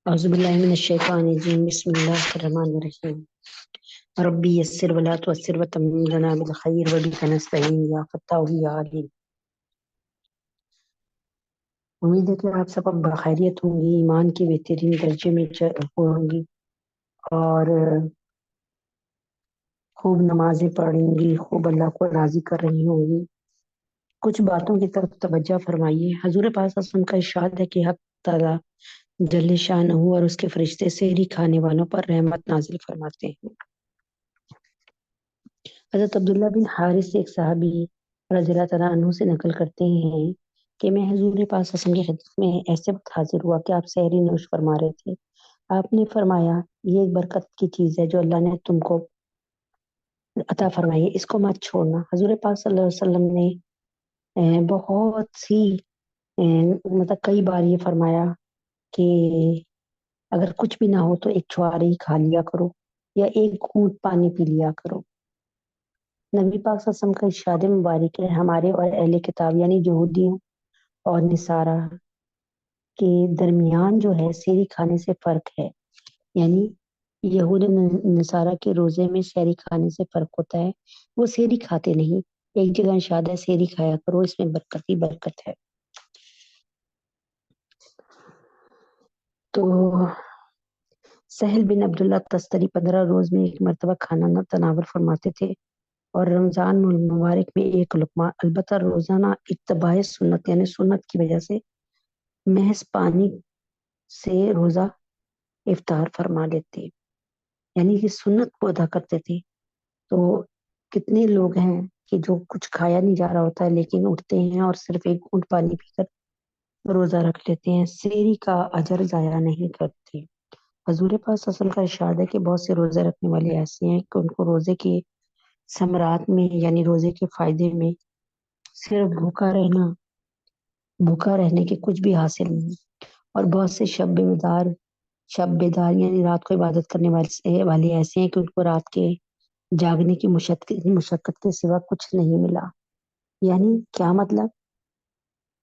أعوذ بالله من الشيطان الرجيم بسم الله الرحمن الرحيم ربي يسر ولا تعسر وتمم لنا بالخير وبك نستعين يا فتاح يا عليم. امید ہے کہ آپ سب اب بخیریت ہوں گی، ایمان کے بہترین درجے میں ہوں گی اور خوب نمازیں پڑھیں گی، خوب اللہ کو راضی کر رہی ہوں گی۔ کچھ باتوں کی طرف توجہ فرمائیے۔ حضور پاک صلی اللہ علیہ وسلم کا ارشاد ہے کہ حق تعالیٰ جل شانہ اور اس کے فرشتے سحری کھانے والوں پر رحمت نازل فرماتے ہیں۔ حضرت عبداللہ بن حارث سے ایک صحابی رضی اللہ تعالیٰ عنہ سے نقل کرتے ہیں کہ میں حضور پاک صلی اللہ علیہ وسلم کی خدمت میں ایسے وقت حاضر ہوا کہ آپ سحری نوش فرما رہے تھے۔ آپ نے فرمایا یہ ایک برکت کی چیز ہے جو اللہ نے تم کو عطا فرمائی ہے، اس کو مت چھوڑنا۔ حضور پاک صلی اللہ علیہ وسلم نے بہت سی مطلب کئی بار یہ فرمایا کہ اگر کچھ بھی نہ ہو تو ایک چھواری ہی کھا لیا کرو یا ایک گھونٹ پانی پی لیا کرو۔ نبی پاک صلی اللہ علیہ وسلم کا ارشاد مبارک ہے ہمارے اور اہل کتاب یعنی یہودیوں اور نصارہ کے درمیان جو ہے سحری کھانے سے فرق ہے، یعنی یہود نصارہ کے روزے میں سحری کھانے سے فرق ہوتا ہے، وہ سحری کھاتے نہیں۔ ایک جگہ ارشاد ہے سحری کھایا کرو، اس میں برکت ہی برکت ہے۔ تو سہل بن عبداللہ تستری 15 روز میں ایک مرتبہ کھانا تناول فرماتے تھے اور رمضان المبارک میں ایک لقمہ، البتہ روزانہ اتباع سنت یعنی سنت کی وجہ سے محض پانی سے روزہ افطار فرما لیتے، یعنی کہ سنت کو ادا کرتے تھے۔ تو کتنے لوگ ہیں کہ جو کچھ کھایا نہیں جا رہا ہوتا ہے لیکن اٹھتے ہیں اور صرف ایک گھونٹ پانی پی کر روزہ رکھ لیتے ہیں، سحری کا اجر ضائع نہیں کرتے۔ حضور پاک صلی اللہ علیہ وسلم کا ارشاد ہے کہ بہت سے روزے رکھنے والے ایسے ہیں کہ ان کو روزے کے ثمرات میں یعنی روزے کے فائدے میں صرف بھوکا رہنے کے کچھ بھی حاصل نہیں، اور بہت سے شب بیدار یعنی رات کو عبادت کرنے والے ایسے ہیں کہ ان کو رات کے جاگنے کی مشقت کے سوا کچھ نہیں ملا۔ یعنی کیا مطلب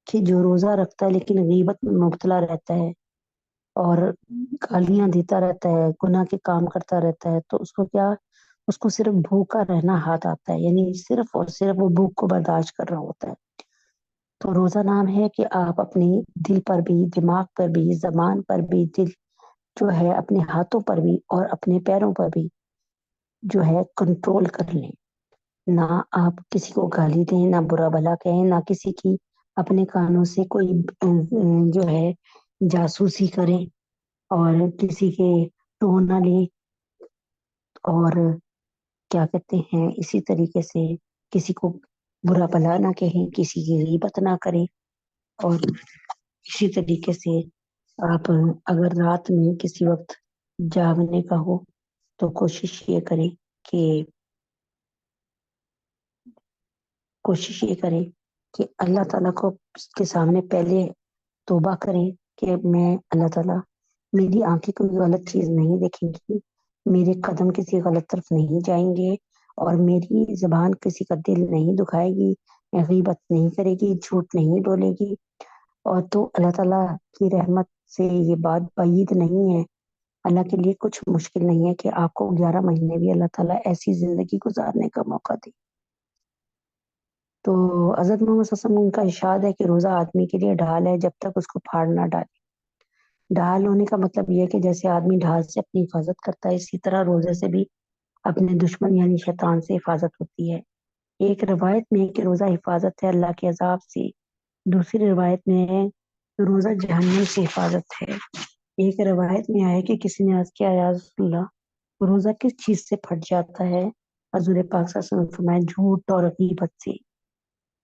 کہ جو روزہ رکھتا ہے لیکن غیبت میں مبتلا رہتا ہے اور گالیاں دیتا رہتا ہے، گناہ کے کام کرتا رہتا ہے، تو اس کو صرف بھوکا رہنا ہاتھ آتا ہے، یعنی صرف اور صرف وہ بھوک کو برداشت کر رہا ہوتا ہے۔ تو روزہ نام ہے کہ آپ اپنی دل پر بھی، دماغ پر بھی، زبان پر بھی، دل جو ہے اپنے ہاتھوں پر بھی اور اپنے پیروں پر بھی جو ہے کنٹرول کر لیں۔ نہ آپ کسی کو گالی دیں، نہ برا بھلا کہیں، نہ کسی کی اپنے کانوں سے کوئی جو ہے جاسوسی کریں اور کسی کے ٹون نہ لیں، اور کیا کہتے ہیں اسی طریقے سے کسی کو برا بھلا نہ کہیں، کسی کی غیبت نہ کریں، اور اسی طریقے سے آپ اگر رات میں کسی وقت جاگنے کا ہو تو کوشش یہ کریں کہ اللہ تعالیٰ کو کے سامنے پہلے توبہ کریں کہ میں اللہ تعالیٰ میری آنکھیں کوئی غلط چیز نہیں دیکھیں گی، میرے قدم کسی غلط طرف نہیں جائیں گے، اور میری زبان کسی کا دل نہیں دکھائے گی، غیبت نہیں کرے گی، جھوٹ نہیں بولے گی۔ اور تو اللہ تعالیٰ کی رحمت سے یہ بات بعید نہیں ہے، اللہ کے لیے کچھ مشکل نہیں ہے کہ آپ کو 11 مہینے بھی اللہ تعالیٰ ایسی زندگی گزارنے کا موقع دے۔ تو حضرت محمد صلی اللہ علیہ وسلم کا ارشاد ہے کہ روزہ آدمی کے لیے ڈھال ہے جب تک اس کو پھاڑ نہ ڈالے۔ ڈھال ہونے کا مطلب یہ ہے کہ جیسے آدمی ڈھال سے اپنی حفاظت کرتا ہے، اسی طرح روزے سے بھی اپنے دشمن یعنی شیطان سے حفاظت ہوتی ہے۔ ایک روایت میں ہے کہ روزہ حفاظت ہے اللہ کے عذاب سے، دوسری روایت میں ہے روزہ جہنم سے حفاظت ہے۔ ایک روایت میں آیا کہ کسی نے عرض کیا یا رسول اللہ روزہ کس چیز سے پھٹ جاتا ہے؟ حضور پاک صلی اللہ علیہ وسلم نے فرمایا جھوٹ اور غیبت سے۔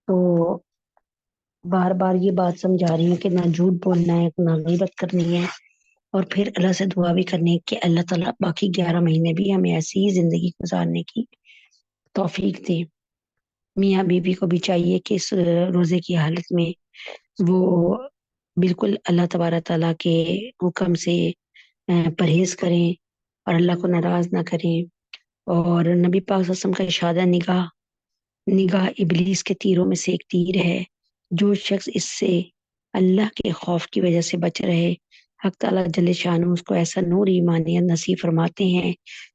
تو بار بار یہ بات سمجھا رہی ہے کہ نہ جھوٹ بولنا ہے، نہ غیبت کرنی ہے، اور پھر اللہ سے دعا بھی کرنی ہے کہ اللہ تعالیٰ باقی 11 مہینے بھی ہمیں ایسی ہی زندگی گزارنے کی توفیق دے۔ میاں بیوی کو بھی چاہیے کہ اس روزے کی حالت میں وہ بالکل اللہ تبارک تعالیٰ کے حکم سے پرہیز کریں اور اللہ کو ناراض نہ کریں۔ اور نبی پاک صلی اللہ علیہ وسلم کا ارشاد ہے نگاہ ابلیس کے تیروں میں سے ایک تیر ہے، جو شخص اس سے اللہ کے خوف کی وجہ سے بچ رہے حق تعالیٰ جل شانہ اس کو ایسا نور ایمانیت نصیب فرماتے ہیں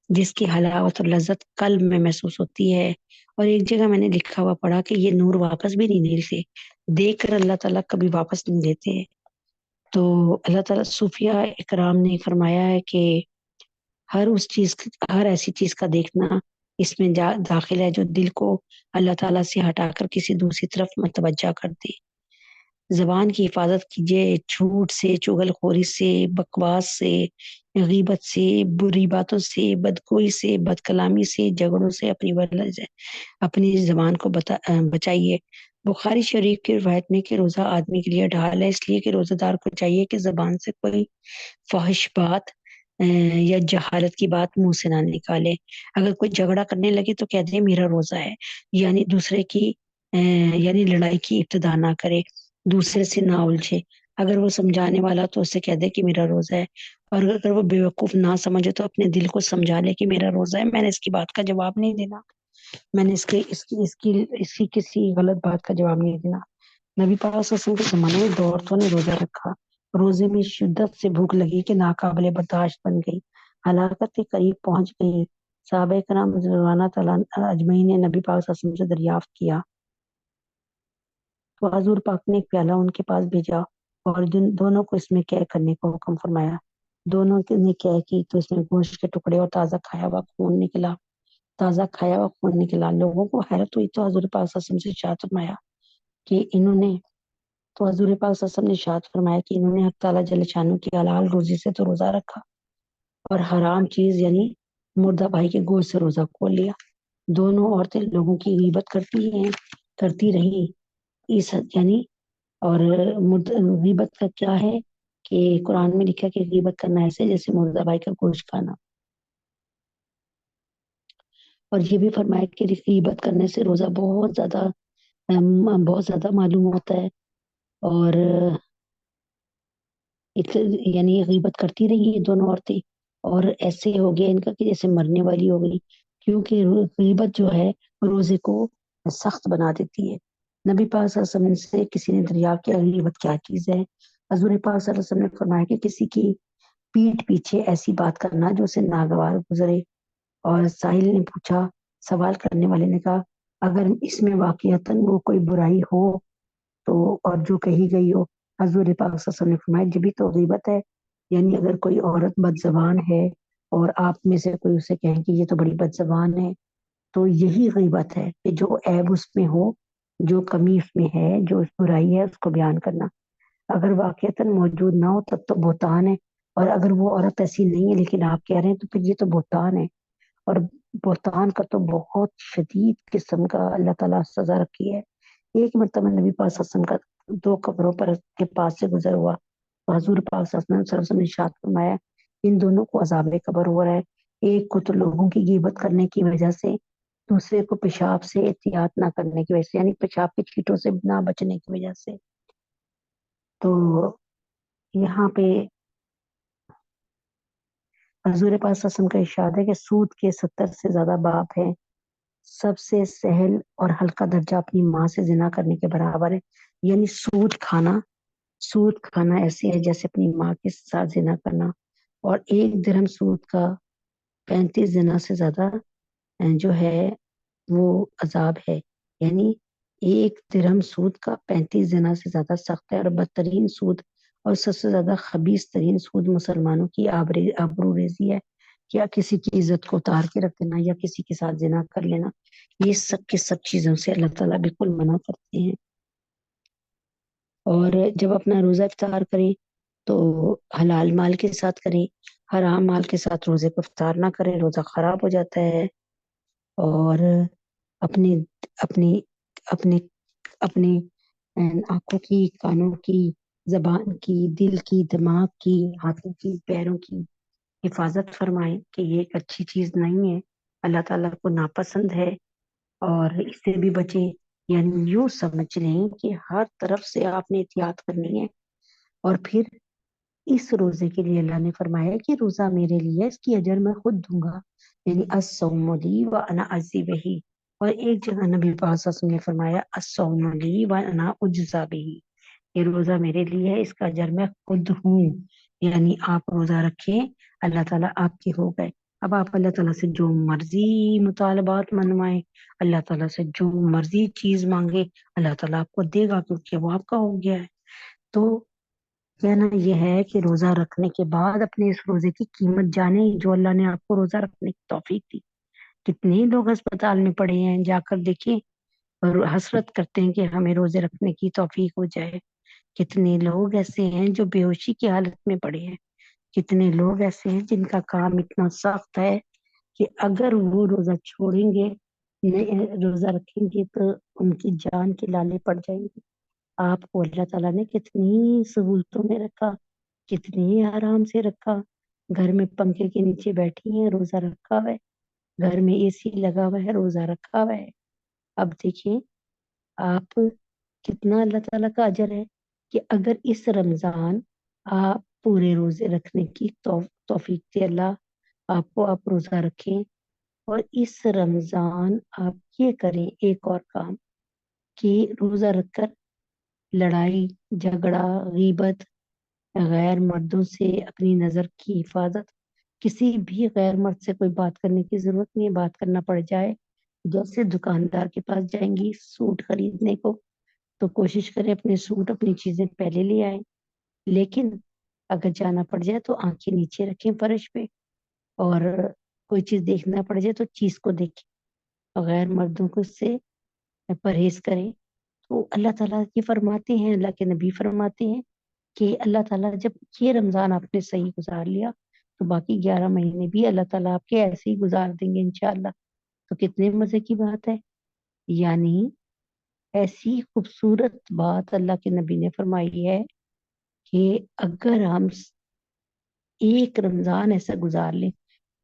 جس کی حلاوت اور لذت قلب میں محسوس ہوتی ہے. اور ایک جگہ میں نے لکھا ہوا پڑھا کہ یہ نور واپس بھی نہیں لیتے، دیکھ کر اللہ تعالیٰ کبھی واپس نہیں دیتے. تو اللہ تعالیٰ صوفیہ اکرام نے فرمایا ہے کہ ہر ایسی چیز کا دیکھنا اس میں داخل ہے جو دل کو اللہ تعالیٰ سے ہٹا کر کسی دوسری طرف متوجہ کر دے. زبان کی حفاظت کیجیے، جھوٹ سے، چغل خوری سے، بکواس سے، غیبت سے، بری باتوں سے، بدگوئی سے، بد کلامی سے، جھگڑوں سے اپنی زبان کو بچائیے. بخاری شریف کی روایت میں کہ روزہ آدمی کے لیے ڈھال ہے، اس لیے کہ روزہ دار کو چاہیے کہ زبان سے کوئی فحش بات یا جہالت کی بات منہ سے نہ نکالے. اگر کوئی جھگڑا کرنے لگے تو کہہ دے میرا روزہ ہے، یعنی دوسرے کی یعنی لڑائی کی ابتدا نہ کرے، دوسرے سے نہ الجھے. اگر وہ سمجھانے والا تو اسے کہہ دے کہ میرا روزہ ہے، اور اگر وہ بیوقوف نہ سمجھے تو اپنے دل کو سمجھا لے کہ میرا روزہ ہے، میں نے اس کی بات کا جواب نہیں دینا، میں نے اس کی کسی غلط بات کا جواب نہیں دینا. نبی پاک صلی اللہ علیہ وسلم کے زمانے میں دو عورتوں نے روزہ رکھا، روزے میں شدت سے بھوک لگی کہ ناقابل برداشت بن گئی، ہلاکت کے قریب پہنچ گئی. صحابہ کرام رضوان تعالیٰ اجمعین نے نبی پاک صلی اللہ علیہ وسلم سے دریافت کیا تو حضور پاک نے ایک پیالہ ان کے پاس بھیجا اور دونوں کو اس میں کیا کرنے کو حکم فرمایا. دونوں نے کیا کی تو اس میں گوشت کے ٹکڑے اور تازہ کھایا ہوا خون نکلا. لوگوں کو حیرت ہوئی تو حضور پاک صلی اللہ علیہ وسلم سے ارشاد فرمایا کہ انہوں نے حق تعالیٰ جل شانہ کی حلال روزی سے تو روزہ رکھا اور حرام چیز یعنی مردہ بھائی کے گوشت سے روزہ کھول لیا. دونوں عورتیں لوگوں کی غیبت کرتی رہی یعنی اور غیبت کا کیا ہے کہ قرآن میں لکھا کہ غیبت کرنا ایسے جیسے مردہ بھائی کا گوشت کھانا. اور یہ بھی فرمایا کہ غیبت کرنے سے روزہ بہت زیادہ معلوم ہوتا ہے. اور یعنی غیبت کرتی رہی یہ دونوں عورتیں اور ایسے ہو گیا ان کا کہ جیسے مرنے والی ہو گئی، کیونکہ غیبت جو ہے روزے کو سخت بنا دیتی ہے. نبی پاک صلی اللہ علیہ وسلم سے کسی نے دریافت کیا غیبت کیا چیز ہے. حضور پاک صلی اللہ علیہ وسلم نے فرمایا کہ کسی کی پیٹھ پیچھے ایسی بات کرنا جو اسے ناگوار گزرے. اور سائل نے پوچھا، سوال کرنے والے نے کہا اگر اس میں واقعتاً وہ کوئی برائی ہو تو اور جو کہی گئی ہو، حضور پاک صلی اللہ علیہ وسلم نے فرمایا جبھی تو غیبت ہے. یعنی اگر کوئی عورت بد زبان ہے اور آپ میں سے کوئی اسے کہیں کہ یہ تو بڑی بد زبان ہے تو یہی غیبت ہے کہ جو عیب اس میں ہو، جو کمی اس میں ہے، جو برائی ہے اس کو بیان کرنا. اگر واقعتاً موجود نہ ہو تب تو بہتان ہے، اور اگر وہ عورت ایسی نہیں ہے لیکن آپ کہہ رہے ہیں تو پھر یہ تو بہتان ہے. اور بہتان کا تو بہت شدید قسم کا اللہ تعالیٰ سزا رکھی ہے. ایک مرتبہ نبی پاک صلی اللہ علیہ وسلم کا 2 قبروں پر کے پاس سے گزر ہوا تو حضور پاک صلی اللہ علیہ وسلم نے ارشاد فرمایا ان دونوں کو عذاب قبر ہو رہا ہے. ایک کو تو لوگوں کی غیبت کرنے کی وجہ سے، دوسرے کو پیشاب سے احتیاط نہ کرنے کی وجہ سے، یعنی پیشاب کے چھینٹوں سے نہ بچنے کی وجہ سے. تو یہاں پہ حضور پاک صلی اللہ علیہ وسلم کا ارشاد ہے کہ سود کے 70 سے زیادہ باب ہیں، سب سے سہل اور ہلکا درجہ اپنی ماں سے زنا کرنے کے برابر ہے. یعنی سود کھانا ایسے ہے جیسے اپنی ماں کے ساتھ زنا کرنا. اور 1 درہم سود کا 35 زنا سے زیادہ جو ہے وہ عذاب ہے. یعنی 1 درہم سود کا 35 زنا سے زیادہ سخت ہے. اور بدترین سود اور سب سے زیادہ خبیث ترین سود مسلمانوں کی آبرو ریزی ہے، یا کسی کی عزت کو اتار کے رکھ دینا یا کسی کے ساتھ زنا کر لینا. یہ سب کی سب چیزوں سے اللہ تعالیٰ بالکل منع کرتے ہیں. اور جب اپنا روزہ افطار کریں تو حلال مال کے ساتھ کریں، حرام مال کے ساتھ روزے کو افطار نہ کریں، روزہ خراب ہو جاتا ہے. اور اپنی اپنی اپنی اپنی آنکھوں کی، کانوں کی، زبان کی، دل کی، دماغ کی، ہاتھوں کی، پیروں کی حفاظت فرمائیں کہ یہ ایک اچھی چیز نہیں ہے، اللہ تعالیٰ کو ناپسند ہے، اور اس سے بھی بچیں. یعنی یوں سمجھ لیں کہ ہر طرف سے آپ نے احتیاط کرنی ہے. اور پھر اس روزے کے لیے اللہ نے فرمایا کہ روزہ میرے لیے، اس کی اجر میں خود دوں گا، یعنی الصوم لی وانا اجزی بہ. اور ایک جگہ نبی پاک صلی اللہ علیہ وسلم نے فرمایا الصوم لی وانا اجزی بہ، یہ روزہ میرے لیے ہے، اس کا اجر میں خود ہوں. یعنی آپ روزہ رکھیں، اللہ تعالیٰ آپ کے ہو گئے۔ اب آپ اللہ تعالیٰ سے جو مرضی مطالبات منوائیں، اللہ تعالیٰ سے جو مرضی چیز مانگے، اللہ تعالیٰ آپ کو دے گا، کیونکہ وہ آپ کا ہو گیا ہے۔ تو کہنا یہ ہے کہ روزہ رکھنے کے بعد اپنے اس روزے کی قیمت جانیں جو اللہ نے آپ کو روزہ رکھنے کی توفیق دی۔ کتنے لوگ اسپتال میں پڑے ہیں، جا کر دیکھیں، اور حسرت کرتے ہیں کہ ہمیں روزے رکھنے کی توفیق ہو جائے۔ کتنے لوگ ایسے ہیں جو بے ہوشی کی حالت میں پڑے ہیں، کتنے لوگ ایسے ہیں جن کا کام اتنا سخت ہے کہ اگر وہ روزہ چھوڑیں گے، روزہ رکھیں گے، تو ان کی جان کے لالے پڑ جائیں گے۔ آپ کو اللہ تعالیٰ نے کتنی سہولتوں میں رکھا، کتنی آرام سے رکھا، گھر میں پنکھے کے نیچے بیٹھی ہیں، روزہ رکھا ہوا ہے، گھر میں اے سی لگا ہوا ہے، روزہ رکھا ہوا ہے۔ اب دیکھیں آپ کتنا اللہ تعالیٰ کا اجر ہے کہ اگر اس رمضان آپ پورے روزے رکھنے کی توفیق دے اللہ آپ کو، آپ روزہ رکھیں، اور اس رمضان آپ یہ کریں ایک اور کام کہ روزہ رکھ کر لڑائی جھگڑا غیبت، غیر مردوں سے اپنی نظر کی حفاظت، کسی بھی غیر مرد سے کوئی بات کرنے کی ضرورت نہیں ہے۔ بات کرنا پڑ جائے، جیسے دکاندار کے پاس جائیں گی سوٹ خریدنے کو، تو کوشش کریں اپنے سوٹ اپنی چیزیں پہلے لے آئیں، لیکن اگر جانا پڑ جائے تو آنکھیں نیچے رکھیں فرش پہ، اور کوئی چیز دیکھنا پڑ جائے تو چیز کو دیکھیں، غیر مردوں کو سے پرہیز کریں۔ تو اللہ تعالیٰ یہ فرماتے ہیں، اللہ کے نبی فرماتے ہیں کہ اللہ تعالیٰ جب یہ رمضان آپ نے صحیح گزار لیا تو باقی 11 مہینے بھی اللہ تعالیٰ آپ کے ایسے ہی گزار دیں گے انشاءاللہ۔ تو کتنے مزے کی بات ہے، یعنی ایسی خوبصورت بات اللہ کے نبی نے فرمائی ہے کہ اگر ہم ایک رمضان ایسا گزار لیں،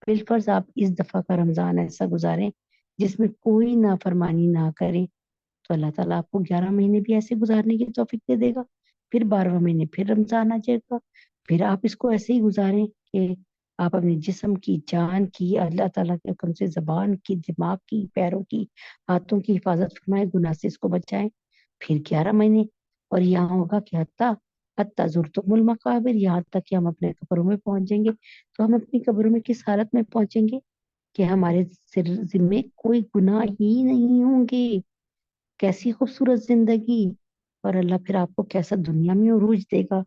بالفرض آپ اس دفعہ کا رمضان ایسا گزاریں جس میں کوئی نافرمانی نہ کریں، تو اللہ تعالیٰ آپ کو 11 مہینے بھی ایسے گزارنے کی توفیق دے دے گا۔ پھر 12واں مہینے پھر رمضان آ جائے گا، پھر آپ اس کو ایسے ہی گزاریں کہ آپ اپنے جسم کی جان کی اللہ تعالیٰ کے حکم سے زبان کی دماغ کی پیروں کی ہاتھوں کی حفاظت فرمائیں، گناہ سے اس کو بچائیں۔ پھر 11 مہینے، اور یہاں ہوگا کہ حتیٰ زرتم المقابر، یہاں تک کہ ہم اپنے قبروں میں پہنچ جائیں گے۔ تو ہم اپنی قبروں میں کس حالت میں پہنچیں گے کہ ہمارے ذمے کوئی گناہ ہی نہیں ہوں گے۔ کیسی خوبصورت زندگی، اور اللہ پھر آپ کو کیسا دنیا میں عروج دے گا۔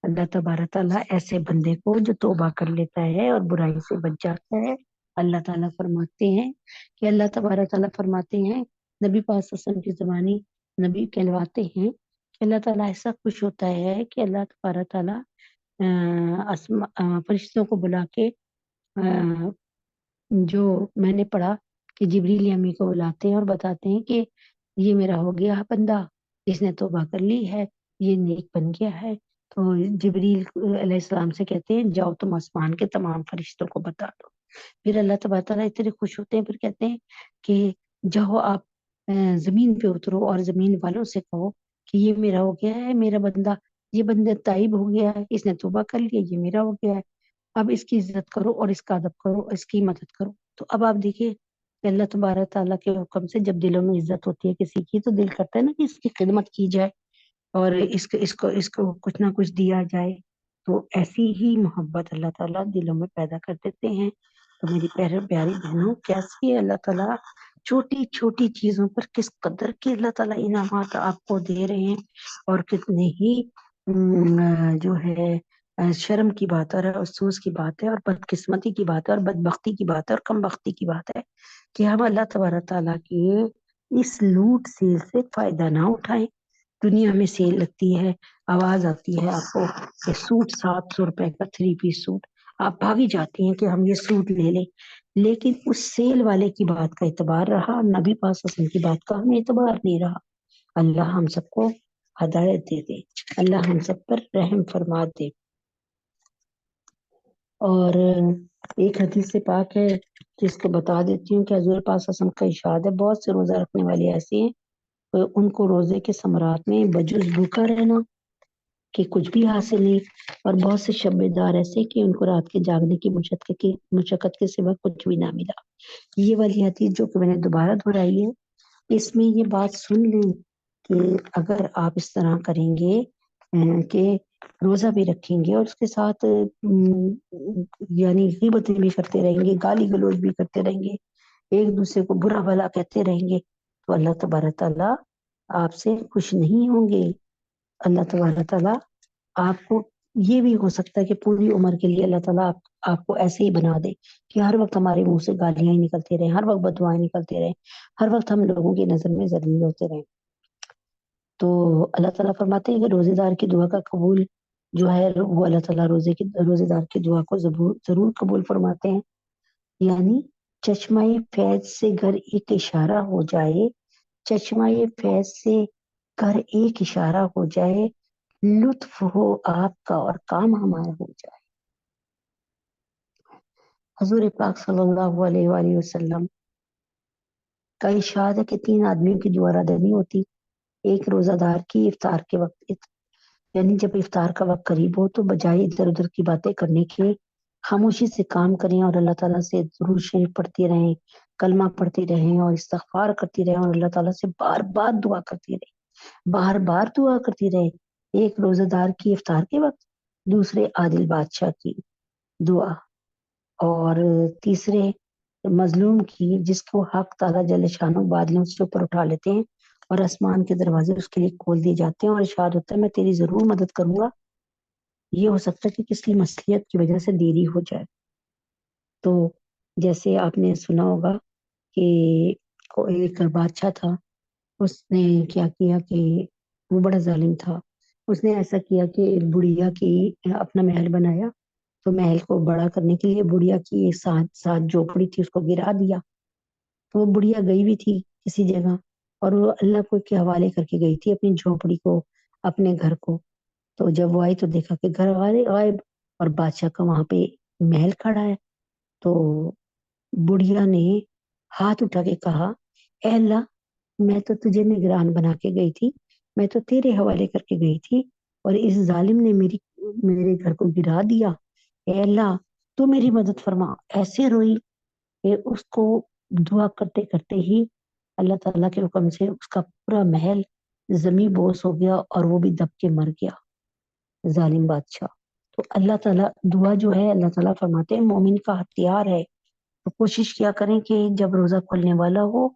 اللہ تبارک تعالیٰ ایسے بندے کو جو توبہ کر لیتا ہے اور برائی سے بچ جاتا ہے، اللہ تعالیٰ فرماتے ہیں کہ اللہ تبارک تعالیٰ فرماتے ہیں، نبی پاک صلی اللہ علیہ وسلم کی زبانی نبی کہلواتے ہیں کہ اللہ تعالیٰ ایسا خوش ہوتا ہے کہ اللہ تبارک تعالیٰ فرشتوں کو بلا کے، جو میں نے پڑھا کہ جبریل امی کو بلاتے ہیں اور بتاتے ہیں کہ یہ میرا ہو گیا بندہ، اس نے توبہ کر لی ہے، یہ نیک بن گیا ہے۔ تو جبریل علیہ السلام سے کہتے ہیں جاؤ تم آسمان کے تمام فرشتوں کو بتا دو۔ پھر اللہ تبارک تعالیٰ اتنے خوش ہوتے ہیں، پھر کہتے ہیں کہ جاؤ آپ زمین پہ اترو اور زمین والوں سے کہو کہ یہ میرا ہو گیا ہے، میرا بندہ، یہ بندہ تائب ہو گیا ہے، اس نے توبہ کر لیا، یہ میرا ہو گیا ہے، اب اس کی عزت کرو اور اس کا ادب کرو اور اس کی مدد کرو۔ تو اب آپ دیکھیے کہ اللہ تبارک تعالیٰ کے حکم سے جب دلوں میں عزت ہوتی ہے کسی کی، تو دل کرتا ہے نا کہ اس کی خدمت کی جائے اور اس کو کچھ نہ کچھ دیا جائے۔ تو ایسی ہی محبت اللہ تعالیٰ دلوں میں پیدا کر دیتے ہیں۔ تو میری پیاری بہنوں، کیسی ہے اللہ تعالیٰ چھوٹی چھوٹی چیزوں پر کس قدر کے اللہ تعالیٰ انعامات آپ کو دے رہے ہیں، اور کتنے ہی جو ہے شرم کی بات ہے اور افسوس کی بات ہے اور بدقسمتی کی بات ہے اور بدبختی کی بات ہے اور کم بختی کی بات ہے کہ ہم اللہ تبارک تعالیٰ کے اس لوٹ سیل سے فائدہ نہ اٹھائیں۔ دنیا میں سیل لگتی ہے، آواز آتی ہے آپ کو کہ سوٹ 700 روپے کا 3 پیس سوٹ، آپ بھاگی جاتی ہیں کہ ہم یہ سوٹ لے لیں، لیکن اس سیل والے کی بات کا اعتبار رہا، نبی پاک صلی اللہ علیہ وسلم کی بات کا ہمیں اعتبار نہیں رہا۔ اللہ ہم سب کو ہدایت دے دے، اللہ ہم سب پر رحم فرما دے۔ اور ایک حدیث سے پاک ہے جس کو بتا دیتی ہوں کہ حضور پاک صلی اللہ علیہ وسلم کا ارشاد ہے، بہت سے روزہ رکھنے والے ایسے ہیں ان کو روزے کے ثمرات میں بجز بھوکا رہنا کہ کچھ بھی حاصل نہیں، اور بہت سے شب دار ایسے کہ ان کو رات کے جاگنے کی مشقت کے سوا کچھ بھی نہ ملا۔ یہ والی حدیث جو کہ میں نے دوبارہ دہرائی ہے، اس میں یہ بات سن لیں کہ اگر آپ اس طرح کریں گے کہ روزہ بھی رکھیں گے اور اس کے ساتھ یعنی غیبتیں بھی کرتے رہیں گے، گالی گلوچ بھی کرتے رہیں گے، ایک دوسرے کو برا بھلا کہتے رہیں گے، تو اللہ تبارک تعالیٰ آپ سے خوش نہیں ہوں گے۔ اللہ تبارک تعالیٰ آپ کو یہ بھی ہو سکتا ہے کہ پوری عمر کے لیے اللہ تعالیٰ آپ کو ایسے ہی بنا دے کہ ہر وقت ہمارے منہ سے گالیاں ہی نکلتے رہیں، ہر وقت بددعائیں نکلتے رہیں، ہر وقت ہم لوگوں کی نظر میں ذلیل ہوتے رہیں۔ تو اللہ تعالیٰ فرماتے ہیں کہ روزے دار کی دعا کا قبول جو ہے وہ اللہ تعالیٰ روزے دار کی دعا کو ضرور قبول فرماتے ہیں۔ یعنی چشمہ فیض سے گھر ایک اشارہ ہو جائے، چشمہ فیض سے گھر ایک اشارہ ہو جائے، لطف ہو آپ کا اور کام ہمارا ہو جائے۔ حضور پاک صلی اللہ علیہ وآلہ وسلم کا ارشاد ہے کہ 3 آدمیوں کی دعا رد نہیں ہوتی۔ ایک روزہ دار کی افطار کے وقت، یعنی جب افطار کا وقت قریب ہو تو بجائے ادھر ادھر کی باتیں کرنے کے خاموشی سے کام کریں اور اللہ تعالیٰ سے درود شریف پڑھتی رہیں، کلمہ پڑھتی رہیں اور استغفار کرتی رہیں اور اللہ تعالیٰ سے بار بار دعا کرتی رہیں، بار بار دعا کرتی رہیں۔ ایک روزہ دار کی افطار کے وقت، دوسرے عادل بادشاہ کی دعا، اور تیسرے مظلوم کی جس کو حق تعالیٰ جل شانہ بادلوں سے اوپر اٹھا لیتے ہیں اور آسمان کے دروازے اس کے لیے کھول دیے جاتے ہیں اور ارشاد ہوتا ہے میں تیری ضرور مدد کروں گا۔ یہ ہو سکتا ہے کہ کسی مصلیحت کی وجہ سے دیری ہو جائے۔ تو جیسے آپ نے سنا ہوگا کہ ایک بادشاہ تھا، اس نے کیا کیا کہ وہ بڑا ظالم تھا، اس نے ایسا کیا کہ ایک بڑھیا کی اپنا محل بنایا، تو محل کو بڑا کرنے کے لیے بڑھیا کی ساتھ جھوپڑی تھی اس کو گرا دیا۔ تو وہ بڑھیا گئی بھی تھی کسی جگہ اور وہ اللہ کو کے حوالے کر کے گئی تھی اپنی جھوپڑی کو، اپنے گھر کو۔ تو جب وہ آئی تو دیکھا کہ گھر والے غائب اور بادشاہ کا وہاں پہ محل کھڑا ہے۔ تو بڑھیا نے ہاتھ اٹھا کے کہا اے اللہ، میں تو تجھے نگران بنا کے گئی تھی، میں تو تیرے حوالے کر کے گئی تھی اور اس ظالم نے میرے گھر کو گرا دیا، اے اللہ تو میری مدد فرما۔ ایسے روئی کہ اس کو دعا کرتے کرتے ہی اللہ تعالیٰ کے حکم سے اس کا پورا محل زمین بوس ہو گیا اور وہ بھی دب کے مر گیا، ظالم بادشاہ۔ تو اللہ تعالیٰ دعا جو ہے اللہ تعالیٰ فرماتے ہیں مومن کا ہتھیار ہے۔ تو کوشش کیا کریں کہ جب روزہ کھلنے والا ہو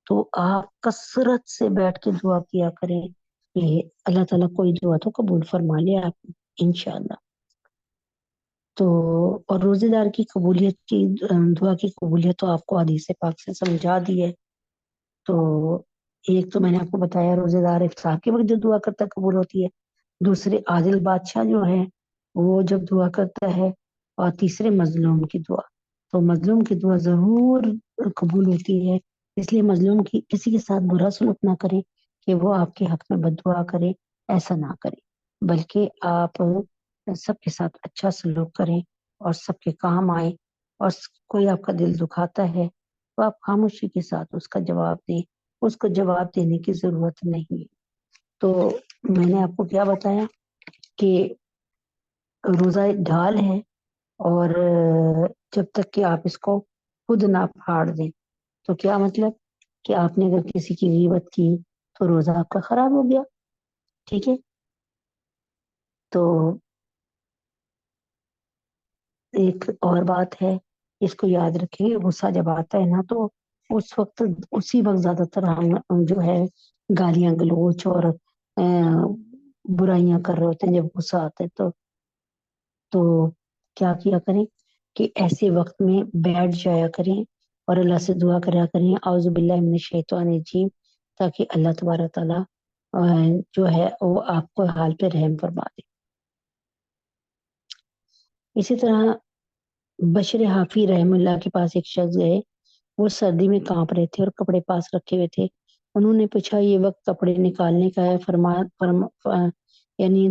تو آپ کثرت سے بیٹھ کے دعا کیا کریں کہ اللہ تعالیٰ کوئی دعا تو قبول فرما لے آپ انشاءاللہ۔ تو اور روزے دار کی قبولیت کی دعا کی قبولیت تو آپ کو حدیث پاک سے سمجھا دی ہے۔ تو ایک تو میں نے آپ کو بتایا روزے دار افطار کے وقت جو دعا کرتا ہے قبول ہوتی ہے، دوسرے عادل بادشاہ جو ہے وہ جب دعا کرتا ہے، اور تیسرے مظلوم کی دعا، تو مظلوم کی دعا ضرور قبول ہوتی ہے۔ اس لیے مظلوم کی کسی کے ساتھ برا سلوک نہ کریں کہ وہ آپ کے حق میں بد دعا کرے، ایسا نہ کریں، بلکہ آپ سب کے ساتھ اچھا سلوک کریں اور سب کے کام آئیں، اور کوئی آپ کا دل دکھاتا ہے تو آپ خاموشی کے ساتھ اس کا جواب دیں، اس کو جواب دینے کی ضرورت نہیں ہے۔ تو میں نے آپ کو کیا بتایا کہ روزہ ایک ڈھال ہے، اور جب تک کہ آپ اس کو خود نہ پھاڑ دیں، تو کیا مطلب کہ آپ نے اگر کسی کی غیبت کی تو روزہ آپ کا خراب ہو گیا، ٹھیک ہے۔ تو ایک اور بات ہے، اس کو یاد رکھیں، غصہ جب آتا ہے نا تو اسی وقت زیادہ تر ہم جو ہے گالیاں گلوچ اور برائیاں کر رہے ہوتے ہیں جب غصہ آتا ہے۔ تو کیا کیا کریں کہ ایسے وقت میں بیٹھ جایا کریں اور اللہ سے دعا کرا کریں اعوذ باللہ من الشیطان الرجیم، تاکہ اللہ تبارک تعالیٰ جو ہے وہ آپ کو حال پہ رحم فرما دے۔ اسی طرح بشر حافی رحم اللہ کے پاس ایک شخص گئے، وہ سردی میں کانپ رہے تھے اور کپڑے پاس رکھے ہوئے تھے۔ انہوں نے پوچھا یہ وقت کپڑے نکالنے کا ہے؟ یعنی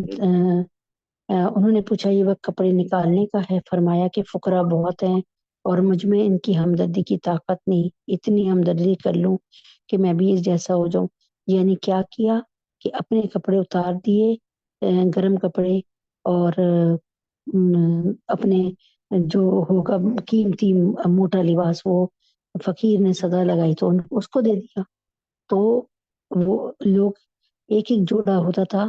انہوں نے پوچھا یہ وقت کپڑے نکالنے کا ہے؟ فرمایا کہ فقراء بہت ہیں اور مجھ میں ان کی ہمدردی کی طاقت نہیں، اتنی ہمدردی کر لوں کہ میں بھی اس جیسا ہو جاؤں۔ یعنی کیا کیا کہ اپنے کپڑے اتار دیے، گرم کپڑے، اور اپنے جو ہوگا قیمتی موٹا لباس وہ فقیر نے صدا لگائی تو اس کو دے دیا۔ تو وہ لوگ ایک ایک جوڑا ہوتا تھا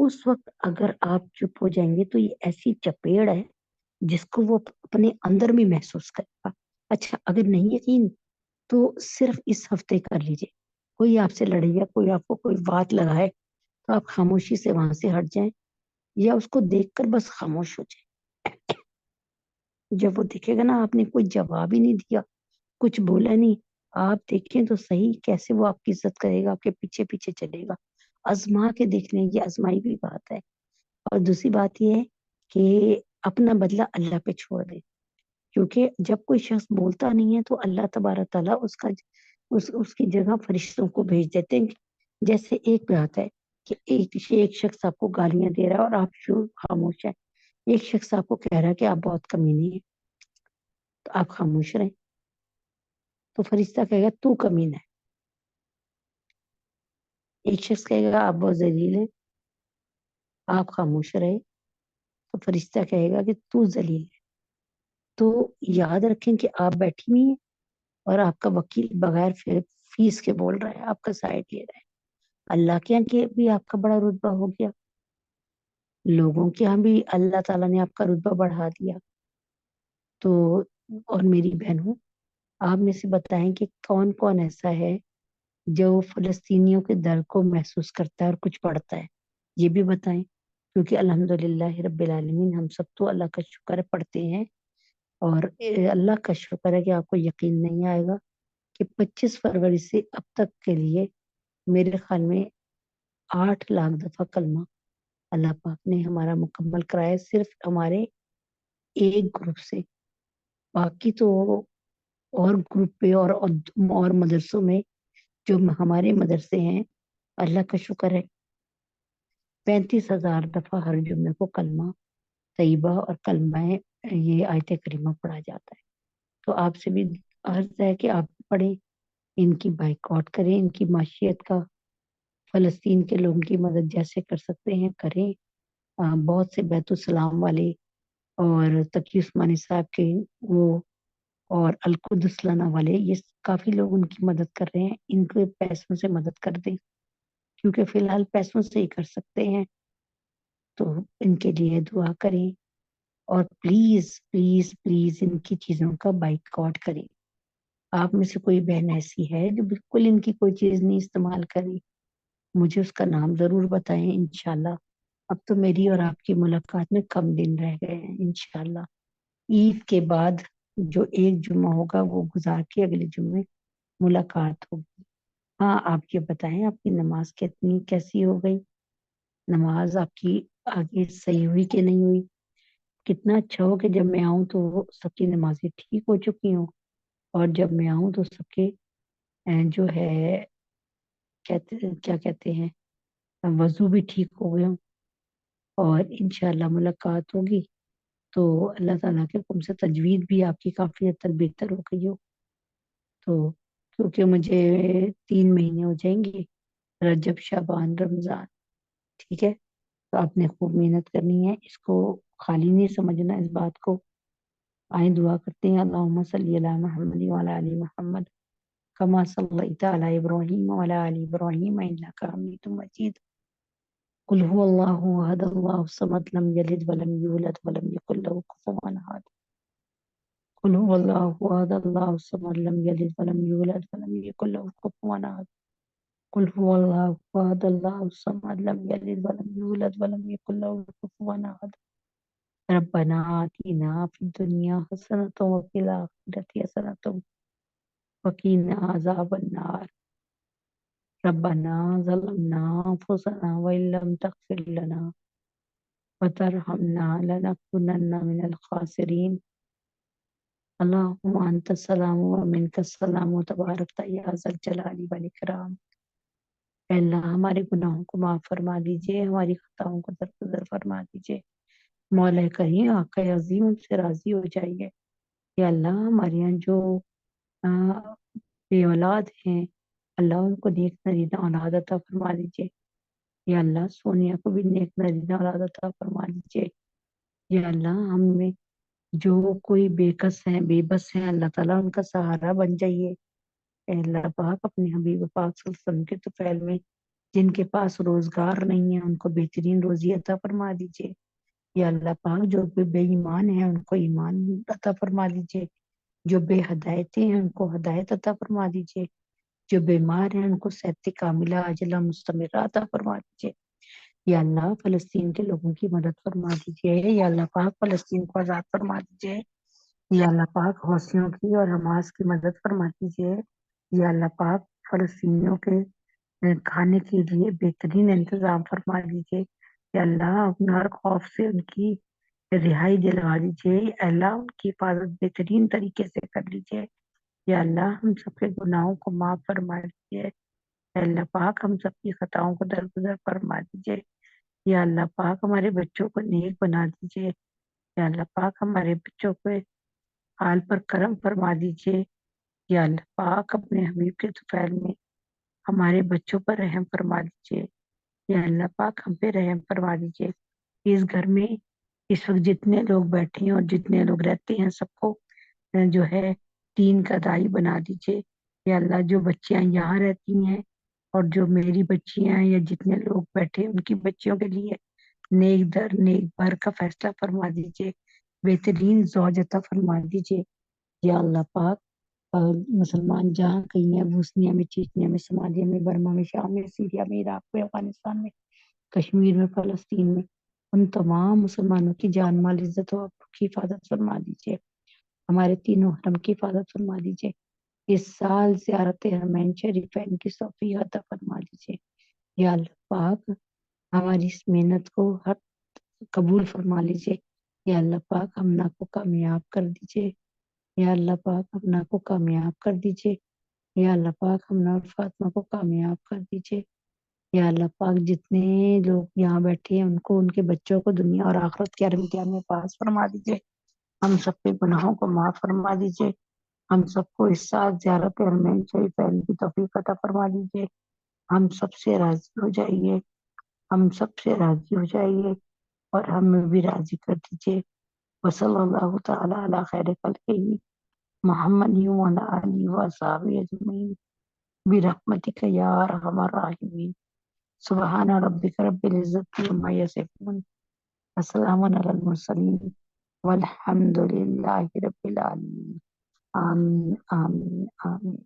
اس وقت اگر آپ چپ ہو جائیں گے تو یہ ایسی چپیڑ ہے جس کو وہ اپنے اندر میں محسوس کرے گا. اچھا اگر نہیں یقین تو صرف اس ہفتے کر لیجیے. کوئی آپ سے لڑے یا کوئی آپ کو کوئی بات لگائے تو آپ خاموشی سے وہاں سے ہٹ جائیں یا اس کو دیکھ کر بس خاموش ہو جائیں. جب وہ دیکھے گا نا آپ نے کوئی جواب ہی نہیں دیا, کچھ بولا نہیں, آپ دیکھیں تو صحیح کیسے وہ آپ کی عزت کرے گا, آپ کے پیچھے پیچھے چلے گا. آزما کے دیکھ لیں, یہ آزمائی ہوئی بات ہے. اور دوسری بات یہ ہے کہ اپنا بدلہ اللہ پہ چھوڑ دیں, کیونکہ جب کوئی شخص بولتا نہیں ہے تو اللہ تبارک تعالیٰ اس کی جگہ فرشتوں کو بھیج دیتے ہیں. جیسے ایک بات ہے کہ ایک شخص آپ کو گالیاں دے رہا ہے اور آپ خاموش ہیں, ایک شخص آپ کو کہہ رہا ہے کہ آپ بہت کمینی ہیں تو آپ خاموش رہیں, تو فرشتہ کہے گا تو کمینہ ہے. ایک شخص کہے گا آپ بہت ذلیل ہیں, آپ خاموش رہے تو فرشتہ کہے گا کہ تو ذلیل ہے. تو یاد رکھیں کہ آپ بیٹھی ہوئی ہیں اور آپ کا وکیل بغیر فیس کے بول رہا ہے, آپ کا سائڈ لے رہا ہے. اللہ کے یہاں کہ بھی آپ کا بڑا رتبہ ہو گیا, لوگوں کے یہاں بھی اللہ تعالیٰ نے آپ کا رتبہ بڑھا دیا. تو اور میری بہنوں, آپ میں سے بتائیں کہ کون کون ایسا ہے جو فلسطینیوں کے درد کو محسوس کرتا ہے اور کچھ پڑھتا ہے, یہ بھی بتائیں. کیونکہ الحمدللہ رب العالمین ہم سب تو اللہ کا شکر پڑھتے ہیں, اور اللہ کا شکر ہے کہ آپ کو یقین نہیں آئے گا کہ 25 فروری سے اب تک کے لیے میرے خیال میں 8 لاکھ دفعہ کلمہ اللہ پاک نے ہمارا مکمل کرایا, صرف ہمارے ایک گروپ سے. باقی تو اور گروپ پہ اور مدرسوں میں جو ہمارے مدرسے ہیں, اللہ کا شکر ہے 35,000 دفعہ ہر جمعے کو کلمہ طیبہ اور کلمہ یہ آیت کریمہ پڑھا جاتا ہے. تو آپ سے بھی عرض ہے کہ آپ پڑھیں, ان کی بائیکاٹ کریں, ان کی معاشیت کا, فلسطین کے لوگوں کی مدد جیسے کر سکتے ہیں کریں. بہت سے بیت السلام والے اور تقی عثمانی صاحب کے وہ اور القدس لنا والے, یہ کافی لوگ ان کی مدد کر رہے ہیں. ان کو پیسوں سے مدد کر دیں, کیونکہ فی الحال پیسوں سے ہی کر سکتے ہیں. تو ان کے لیے دعا کریں اور پلیز پلیز پلیز ان کی چیزوں کا بائیکاٹ کریں. آپ میں سے کوئی بہن ایسی ہے جو بالکل ان کی کوئی چیز نہیں استعمال کرے, مجھے اس کا نام ضرور بتائیں. انشاءاللہ اب تو میری اور آپ کی ملاقات میں کم دن رہ گئے ہیں. انشاءاللہ عید کے بعد جو ایک جمعہ ہوگا وہ گزار کے اگلے جمعے ملاقات ہوگی. ہاں آپ یہ بتائیں آپ کی نماز کتنی کیسی ہو گئی, نماز آپ کی آگے صحیح ہوئی کہ نہیں ہوئی. کتنا اچھا ہو کہ جب میں آؤں تو وہ سب کی نمازیں ٹھیک ہو چکی ہوں, اور جب میں آؤں تو سب کے جو ہے کیا کہتے ہیں وضو بھی ٹھیک ہو گیا. اور انشاءاللہ ملاقات ہوگی تو اللہ تعالیٰ کے حکم سے تجوید بھی آپ کی کافی حد تک بہتر ہو گئی ہو. تو کیونکہ مجھے 3 مہینے ہو جائیں گے, رجب شعبان رمضان, ٹھیک ہے. تو آپ نے خوب محنت کرنی ہے, اس کو خالی نہیں سمجھنا اس بات کو. آئیں دعا کرتے ہیں, اللہم صلی علی محمد وعلی آل محمد کما صلیت علی ابراہیم وعلی آل ابراہیم انک حمید مجید. قل هو الله احد الله الصمد لم يلد ولم يولد ولم يكن له كفوا احد. قل هو الله احد الله الصمد لم يلد ولم يولد ولم يكن له كفوا احد. قل هو الله احد الله الصمد لم يلد ولم يولد ولم يكن له كفوا احد. ربنا آتنا في الدنيا حسنة وفي الآخرة حسنة وقنا عذاب النار. ربنا ظلمنا أنفسنا وإن لم تغفر لنا وترحمنا لنكونن من الخاسرين. اللهم أنت السلام ومنك السلام تبارک یا ذا الجلال والإکرام. اے اللہ ہمارے گناہوں کو معاف فرما دیجئے, ہماری خطاؤں کو درگزر فرما دیجئے. مولا کریم آقا عظیم ہم سے راضی ہو جائیے. یا اللہ ہمارے یہاں جو بے اولاد ہیں, اللہ ان کو نیک نرینا اولاد عطا فرما دیجئے. یا اللہ سونیا کو بھی نیک نرینا اولاد عطا فرما دیجئے. یا اللہ ہم میں جو کوئی بے کس ہیں بے بس ہیں, اللہ تعالیٰ ان کا سہارا بن جائیے. اے اللہ پاک اپنے حبیب پاک صلی اللہ علیہ وسلم کے طفیل میں جن کے پاس روزگار نہیں ہے ان کو بہترین روزی عطا فرما دیجیے یا اللہ پاک. جو بے ایمان ہیں ان کو ایمان عطا فرما دیجیے. جو بے ہدایتیں ہیں ان کو ہدایت عطا فرما دیجیے. جو بیمار ہیں ان کو صحت کاملہ عاجلہ مستمرہ عطا فرما دیجیے یا اللہ. فلسطین کے لوگوں کی مدد فرما دیجیے یا اللہ پاک. فلسطین کو آزاد فرما دیجیے یا اللہ پاک. حوثیوں کی اور حماس کی مدد فرما دیجیے یا اللہ پاک. فلسطینیوں کے کھانے کے لیے بہترین انتظام فرما دیجیے یا اللہ. اپنا ہر خوف سے ان کی رہائی دلوا دیجیے اللہ. ان کی حفاظت بہترین طریقے سے کر لیجیے یا اللہ. ہم سب کے گناہوں کو معاف فرما دیجیے یا اللہ پاک. ہم سب کی خطاؤں کو درگزر فرما دیجیے یا اللہ پاک. ہمارے بچوں کو نیک بنا دیجیے یا اللہ پاک. ہمارے بچوں کو حال پر کرم فرما دیجیے یا اللہ پاک. اپنے حبیب کے طفیل میں ہمارے بچوں پر رحم فرما دیجیے یا اللہ پاک. ہم پہ رحم فرما دیجیے. اس گھر میں اس وقت جتنے لوگ بیٹھے ہیں اور جتنے لوگ رہتے ہیں سب کو جو ہے دین کا دائی بنا دیجیے یا اللہ. جو بچیاں یہاں رہتی ہیں اور جو میری بچیاں ہیں یا جتنے لوگ بیٹھے ان کی بچیوں کے لیے نیک در نیک بھر کا فیصلہ فرما دیجیے. بہترین زوج عطا فرما دیجیے یا اللہ پاک. مسلمان جہاں کہیں ہیں بوسنیا میں چیچنیا میں صومالیہ میں برما میں شام میں سیریا میں عراق میں افغانستان میں کشمیر میں فلسطین میں ان تمام مسلمانوں کی جان مال عزت و آبرو کی حفاظت فرما دیجیے. ہمارے تینوں حرم کی حفاظت فرما دیجیے. اس سال زیارت حرمین شریفین کی توفیق عطا فرما دیجیے یا اللہ پاک. ہماری اس محنت کو ہر قبول فرما لیجیے یا اللہ پاک. ہمنا کو کامیاب کر دیجیے یا اللہ پاک. ہمنا کو کامیاب کر دیجیے یا اللہ پاک. ہمنا اور فاطمہ کو کامیاب کر دیجیے یا اللہ پاک. جتنے لوگ یہاں بیٹھے ہیں ان کو ان کے بچوں کو دنیا اور آخرت کے امتحان میں پاس فرما دیجیے. ہم سب کے گناہوں کو معاف فرما دیجیے. ہم سب کو اس سال زیارت حرمین شریفین کی توفیق عطا فرما دیجیے. ہم سب سے راضی ہو جائیے. ہم سب سے راضی ہو جائیے اور ہمیں بھی راضی کر دیجیے. وصلی اللہ تعالی علی خیر خلقہ محمد وعلی آلہ وصحبہ اجمعین برحمتک یا ارحم الراحمین. سبحان ربک رب العزت عما یصفون وسلام علی المرسلین والحمد للہ رب العالمین. آمین آمین آمین.